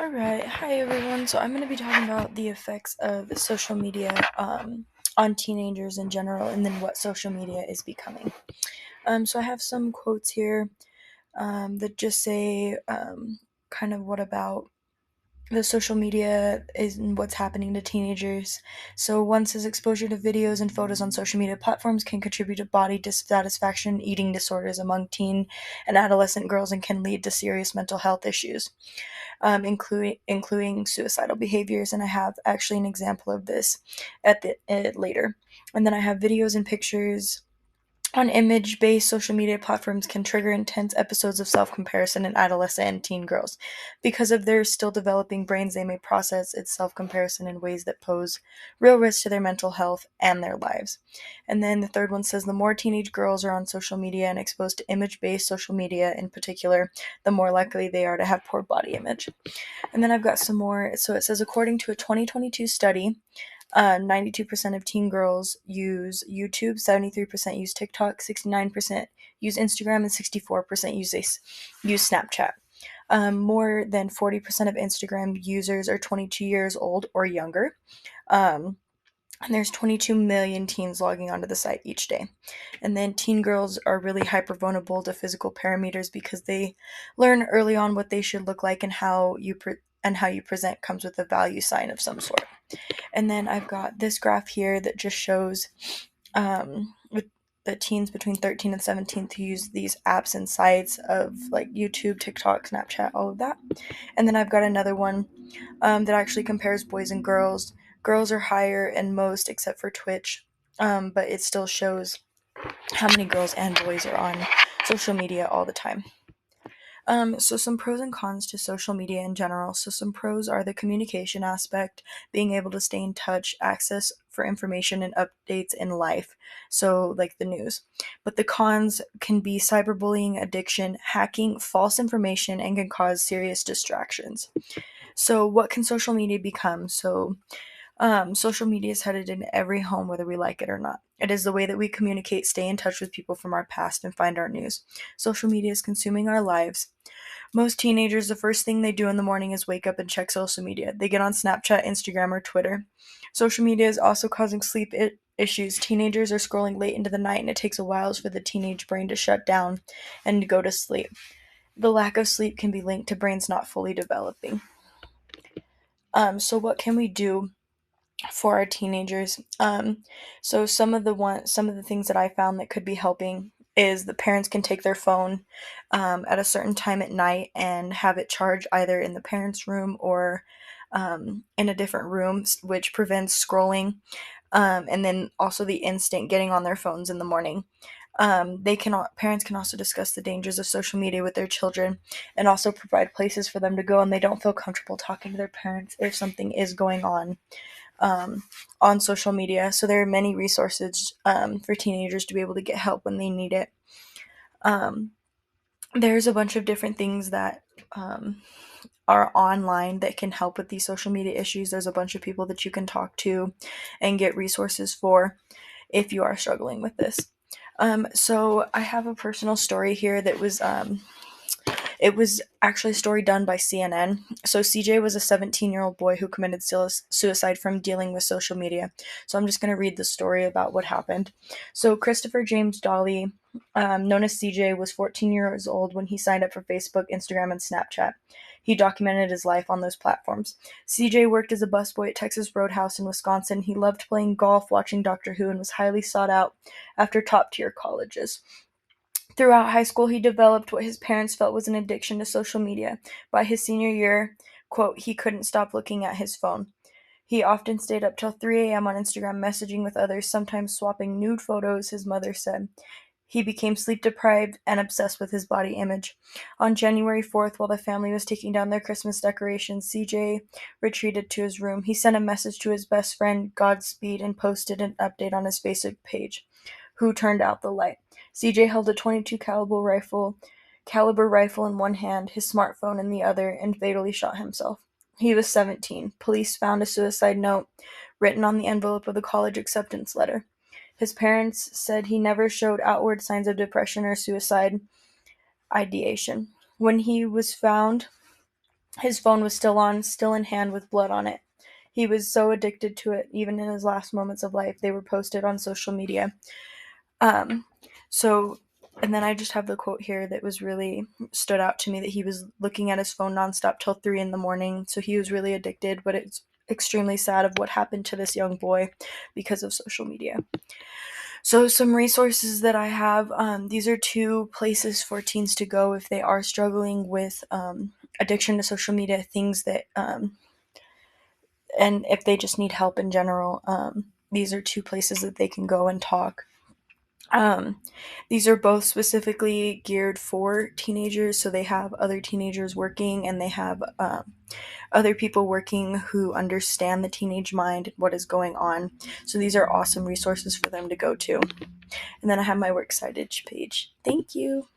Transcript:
Alright, hi everyone. So I'm going to be talking about the effects of social media on teenagers in general and then what social media is becoming. So I have some quotes here that just say kind of what about the social media is and what's happening to teenagers. So one says exposure to videos and photos on social media platforms can contribute to body dissatisfaction, eating disorders among teen and adolescent girls, and can lead to serious mental health issues, including suicidal behaviors. And I have actually an example of this at the later. And then I have videos and pictures on image-based social media platforms can trigger intense episodes of self-comparison in adolescent and teen girls. Because of their still developing brains, they may process its self-comparison in ways that pose real risk to their mental health and their lives. And then the third one says the more teenage girls are on social media and exposed to image-based social media in particular, the more likely they are to have poor body image. And then I've got some more. So it says according to a 2022 study, 92% of teen girls use YouTube, 73% use TikTok, 69% use Instagram, and 64% use Snapchat. More than 40% of Instagram users are 22 years old or younger. And there's 22 million teens logging onto the site each day. And then teen girls are really hyper vulnerable to physical parameters because they learn early on what they should look like, and how you present comes with a value sign of some sort. And then I've got this graph here that just shows with the teens between 13 and 17 who use these apps and sites of like YouTube, TikTok, Snapchat, all of that. And then I've got another one that actually compares boys and girls. Girls are higher in most except for Twitch, but it still shows how many girls and boys are on social media all the time. So some pros and cons to social media in general. So some pros are the communication aspect, being able to stay in touch, access for information and updates in life, so like the news. But the cons can be cyberbullying, addiction, hacking, false information, and can cause serious distractions. So what can social media become? Social media is headed in every home, whether we like it or not. It is the way that we communicate, stay in touch with people from our past, and find our news. Social media is consuming our lives. Most teenagers, the first thing they do in the morning is wake up and check social media. They get on Snapchat, Instagram, or Twitter. Social media is also causing sleep issues. Teenagers are scrolling late into the night, and it takes a while for the teenage brain to shut down and go to sleep. The lack of sleep can be linked to brains not fully developing. So what can we do for our teenagers? So some of the things that I found that could be helping is the parents can take their phone at a certain time at night and have it charged either in the parents' room or in a different room, which prevents scrolling. And then also the instant getting on their phones in the morning. Parents can also discuss the dangers of social media with their children, and also provide places for them to go, and they don't feel comfortable talking to their parents if something is going on social media. So there are many resources for teenagers to be able to get help when they need it. Um, there's a bunch of different things that are online that can help with these social media issues. There's a bunch of people that you can talk to and get resources for if you are struggling with this. So I have a personal story here that was it was actually a story done by CNN. So CJ was a 17-year-old boy who committed suicide from dealing with social media. So I'm just going to read the story about what happened. So Christopher James Dolly, known as CJ, was 14 years old when he signed up for Facebook, Instagram, and Snapchat. He documented his life on those platforms. CJ worked as a busboy at Texas Roadhouse in Wisconsin. He loved playing golf, watching Doctor Who, and was highly sought out after top-tier colleges. Throughout high school, he developed what his parents felt was an addiction to social media. By his senior year, quote, he couldn't stop looking at his phone. He often stayed up till 3 a.m. on Instagram messaging with others, sometimes swapping nude photos, his mother said. He became sleep deprived and obsessed with his body image. On January 4th, while the family was taking down their Christmas decorations, CJ retreated to his room. He sent a message to his best friend, Godspeed, and posted an update on his Facebook page. Who turned out the light? CJ held a .22 caliber rifle in one hand, his smartphone in the other, and fatally shot himself. He was 17. Police found a suicide note written on the envelope of the college acceptance letter. His parents said he never showed outward signs of depression or suicide ideation. When he was found, His phone was still on, still in hand with blood on it. He was so addicted to it, even in his last moments of life. They were posted on social media. Um, so, and then I just have the quote here that was really stood out to me, that he was looking at his phone nonstop till 3 in the morning. So he was really addicted, but it's extremely sad of what happened to this young boy because of social media. So some resources that I have, these are 2 places for teens to go if they are struggling with addiction to social media, things that, and if they just need help in general. These are 2 places that they can go and talk. These are both specifically geared for teenagers, so they have other teenagers working, and they have other people working who understand the teenage mind and what is going on. So these are awesome resources for them to go to. And then I have my Works Cited page. Thank you.